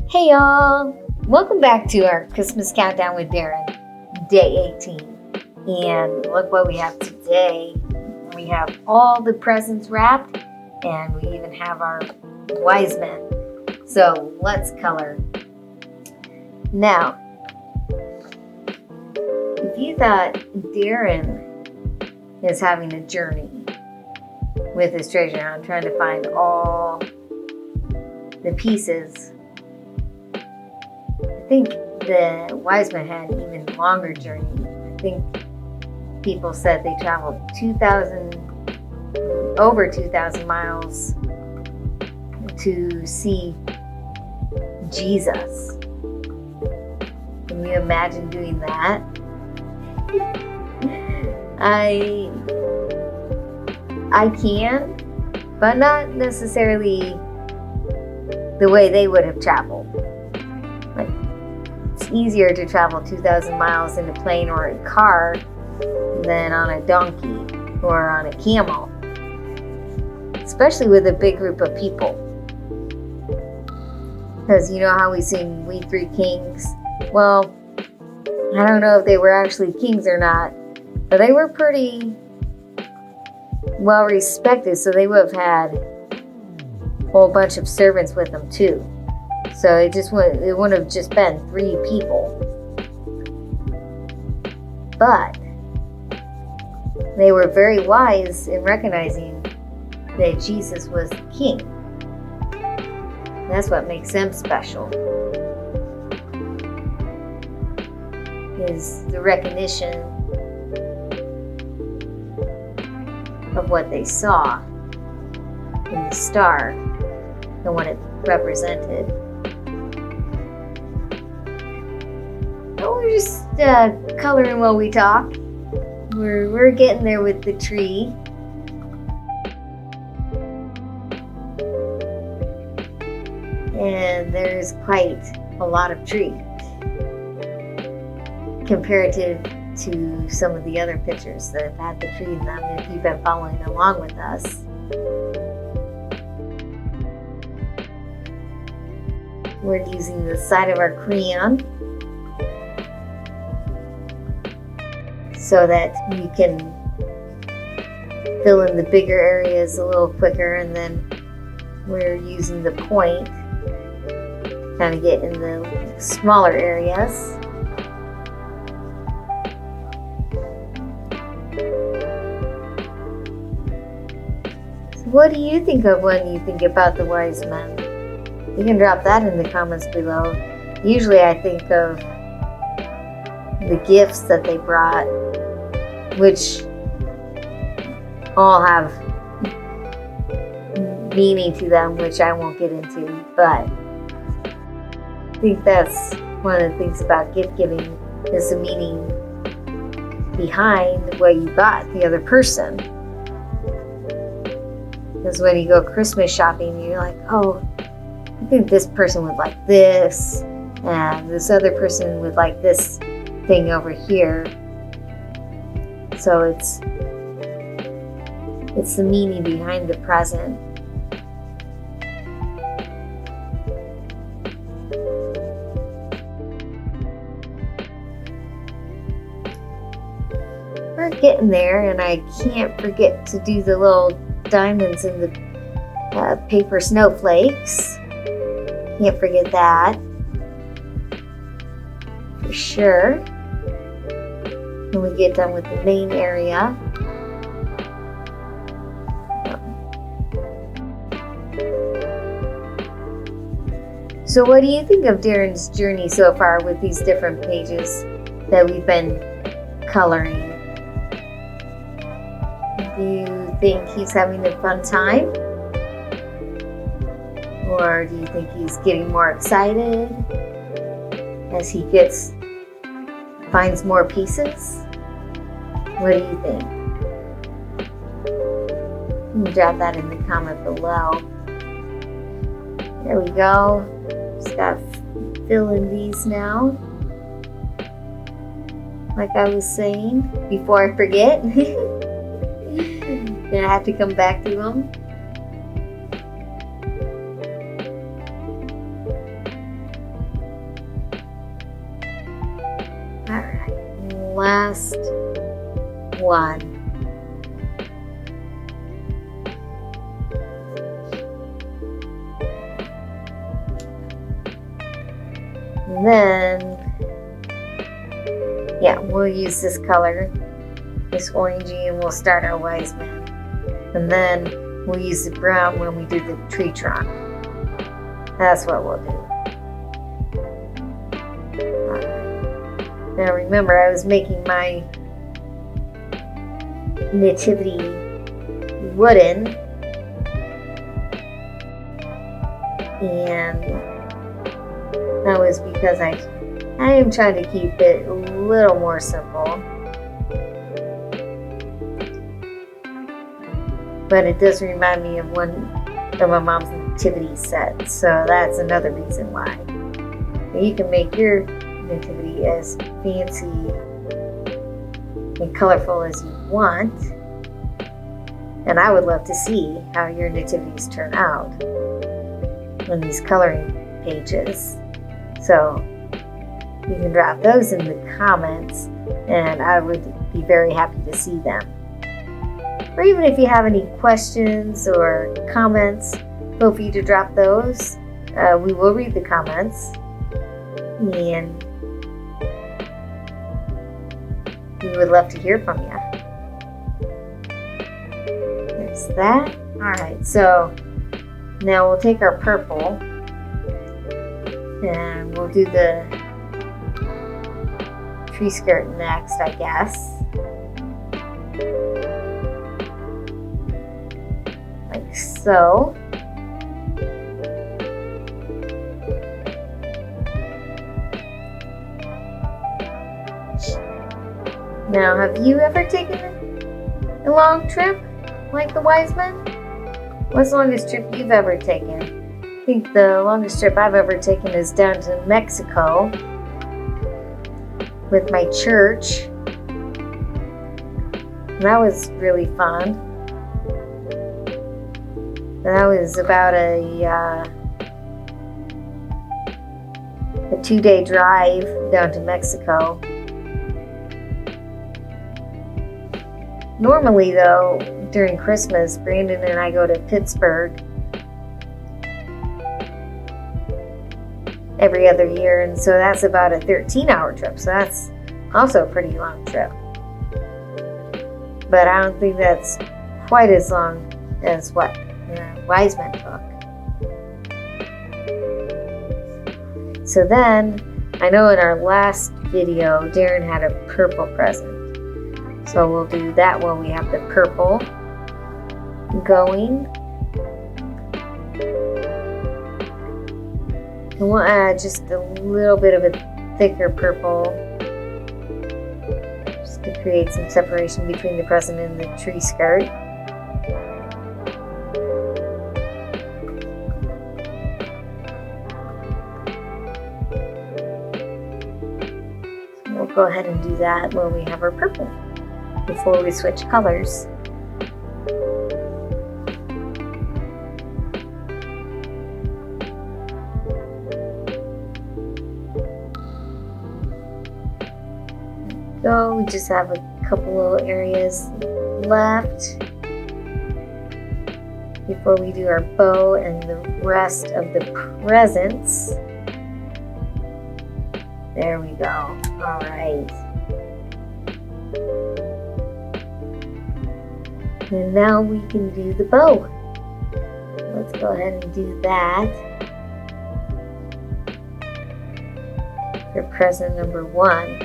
Hey y'all! Welcome back to our Christmas countdown with Darren, day 18. And look what we have today. We have all the presents wrapped, and we even have our wise men. So let's color. Now, if you thought Darren is having a journey with his treasure hunt, trying to find all the pieces, I think the wise men had an even longer journey. I think people said they traveled over 2,000 miles to see Jesus. Can you imagine doing that? I can, but not necessarily the way they would have traveled. Like, it's easier to travel 2,000 miles in a plane or a car than on a donkey or on a camel, especially with a big group of people. Because you know how we sing "We Three Kings"? Well, I don't know if they were actually kings or not, but they were pretty well respected, so they would have had a whole bunch of servants with them too. So it wouldn't have just been 3 people. But they were very wise in recognizing that Jesus was the king. That's what makes them special, is the recognition of what they saw in the star and what it represented. We're just coloring while we talk. We're getting there with the tree. And there's quite a lot of tree comparative to some of the other pictures that have had the tree in them, if you've been following along with us. We're using the side of our crayon so that you can fill in the bigger areas a little quicker, and then we're using the point kind of get in the smaller areas. So what do you think of when you think about the wise men? You can drop that in the comments below. Usually I think of the gifts that they brought, which all have meaning to them, which I won't get into, but I think that's one of the things about gift giving, is the meaning behind what you got the other person. Because when you go Christmas shopping, you're like, oh, I think this person would like this, and this other person would like this thing over here. So it's the meaning behind the present. We're getting there, and I can't forget to do the little diamonds in the paper snowflakes. Can't forget that for sure. When we get done with the main area. So what do you think of Darren's journey so far with these different pages that we've been coloring? Do you think he's having a fun time? Or do you think he's getting more excited as he finds more pieces? What do you think? You can drop that in the comment below. There we go. Just gotta fill in these now. Like I was saying, before I forget. Gonna have to come back to them. last one. And then, yeah, we'll use this color, this orangey, and we'll start our wise men. And then we'll use the brown when we do the tree trunk. That's what we'll do. Now remember, I was making my nativity wooden, and that was because I am trying to keep it a little more simple. But it does remind me of one of my mom's nativity set, so that's another reason why. You can make your nativity as fancy and colorful as you want, and I would love to see how your nativities turn out on these coloring pages. So you can drop those in the comments, and I would be very happy to see them. Or even if you have any questions or comments, feel free to drop those. We will read the comments, and we would love to hear from you. There's that. Alright, so now we'll take our purple and we'll do the tree skirt next, I guess. Like so. Now, have you ever taken a long trip like the wise men? What's the longest trip you've ever taken? I think the longest trip I've ever taken is down to Mexico with my church. And that was really fun. That was about a 2-day drive down to Mexico. Normally, though, during Christmas, Brandon and I go to Pittsburgh every other year, and so that's about a 13-hour trip. So that's also a pretty long trip. But I don't think that's quite as long as what Wise Men took. So then, I know in our last video, Darren had a purple present. So we'll do that when we have the purple going. And we'll add just a little bit of a thicker purple just to create some separation between the present and the tree skirt. So we'll go ahead and do that when we have our purple, before we switch colors. So we just have a couple little areas left before we do our bow and the rest of the presents. There we go. All right. And now we can do the bow. Let's go ahead and do that for present number 1.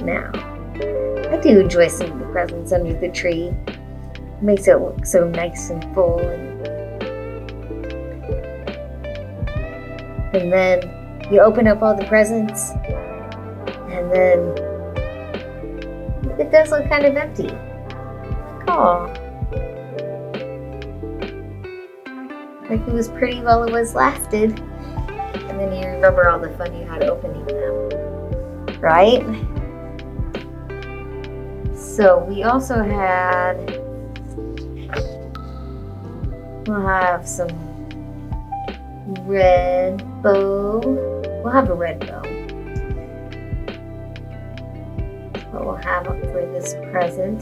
Now, I do enjoy seeing the presents under the tree. It makes it look so nice and full, and then you open up all the presents, and then it does look kind of empty. Aw. Like it was pretty while it was lasted. And then you remember all the fun you had opening them. Right? So we also we'll have some red bow. We'll have a red bow. That's what we'll have up for this present.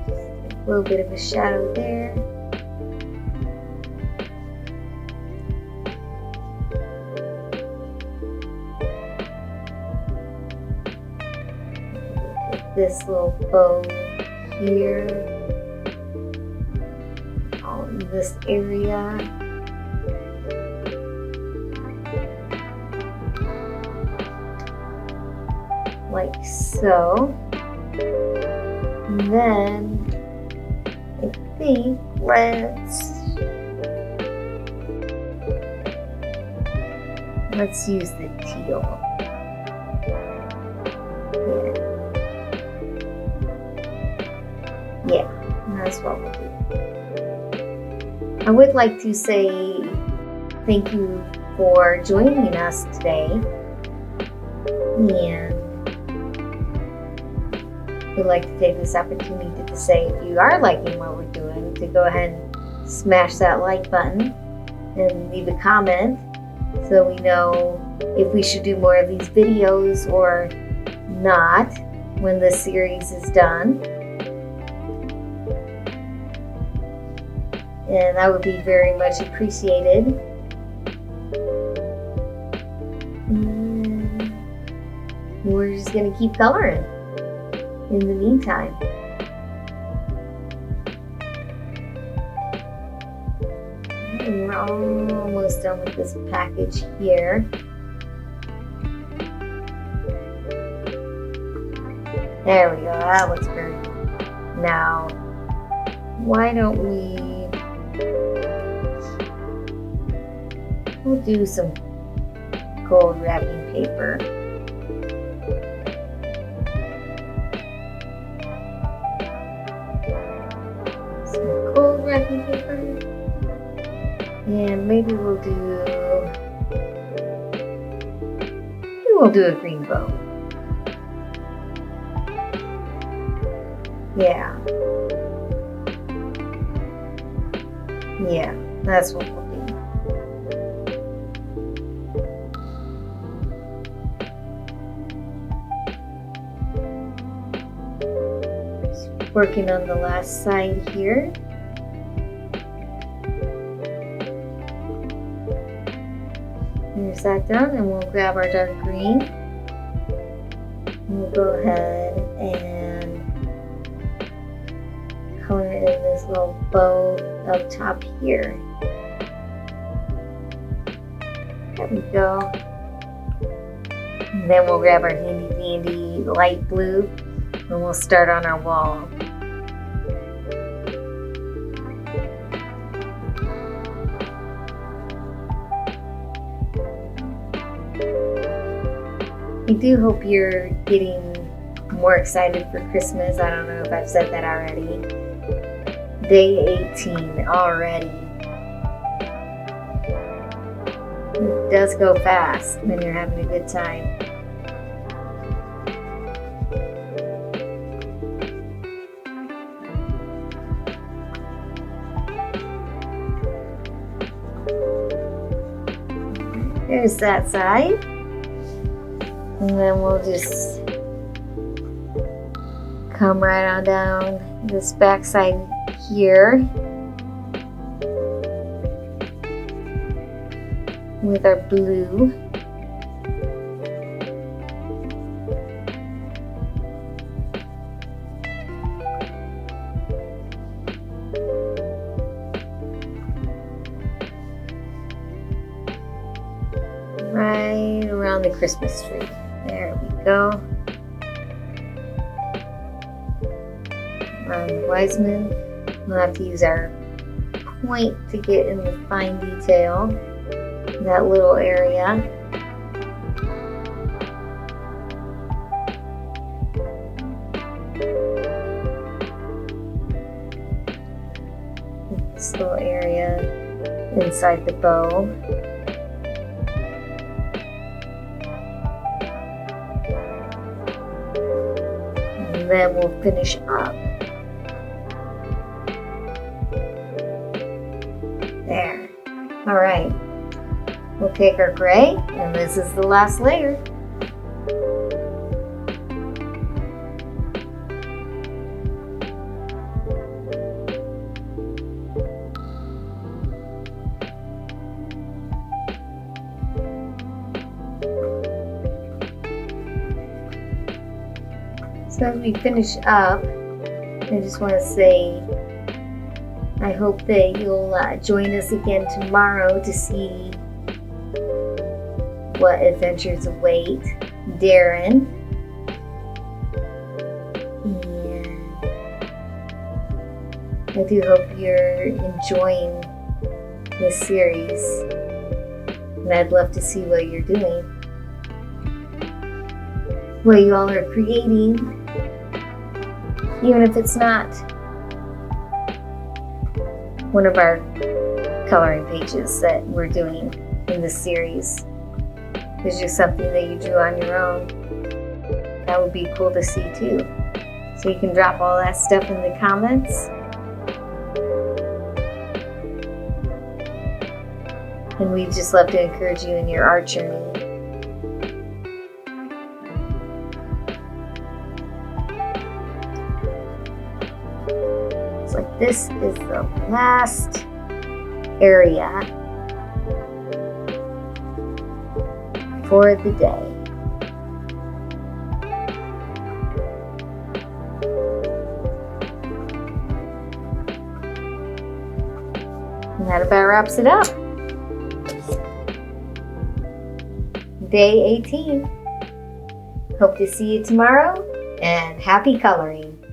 Just a little bit of a shadow there. This little bow here, all in this area. Like so. And then I think let's use the teal. Yeah, that's what we'll do. I would like to say thank you for joining us today, and we'd like to take this opportunity to say if you are liking what we're doing, to go ahead and smash that like button and leave a comment so we know if we should do more of these videos or not when this series is done. And that would be very much appreciated. And we're just going to keep coloring in the meantime. And we're almost done with this package here. There we go, that looks very good. Now, why don't we'll do some gold wrapping paper. Some gold wrapping paper. And maybe we'll do a green bow. Yeah. Yeah, that's what we'll do. Working on the last side here. There's that done, and we'll grab our dark green. We'll go ahead and color it in this little bow up top here. There we go. And then we'll grab our handy dandy light blue and we'll start on our wall. I do hope you're getting more excited for Christmas. I don't know if I've said that already. Day 18 already. It does go fast when you're having a good time. There's that side. And then we'll just come right on down this back side here with our blue. Right around the Christmas tree. There we go. On Wiseman, we'll have to use our point to get in the fine detail in that little area. This little area inside the bow. and then we'll finish up. There. All right. We'll take our gray, and this is the last layer. So as we finish up, I just want to say I hope that you'll join us again tomorrow to see what adventures await Darren. And I do hope you're enjoying this series. And I'd love to see what you're doing, what you all are creating, even if it's not one of our coloring pages that we're doing in this series. It's just something that you drew on your own. That would be cool to see too. So you can drop all that stuff in the comments. And we'd just love to encourage you in your art journey. It's like this is the last area for the day. And that about wraps it up. Day 18. Hope to see you tomorrow, and happy coloring.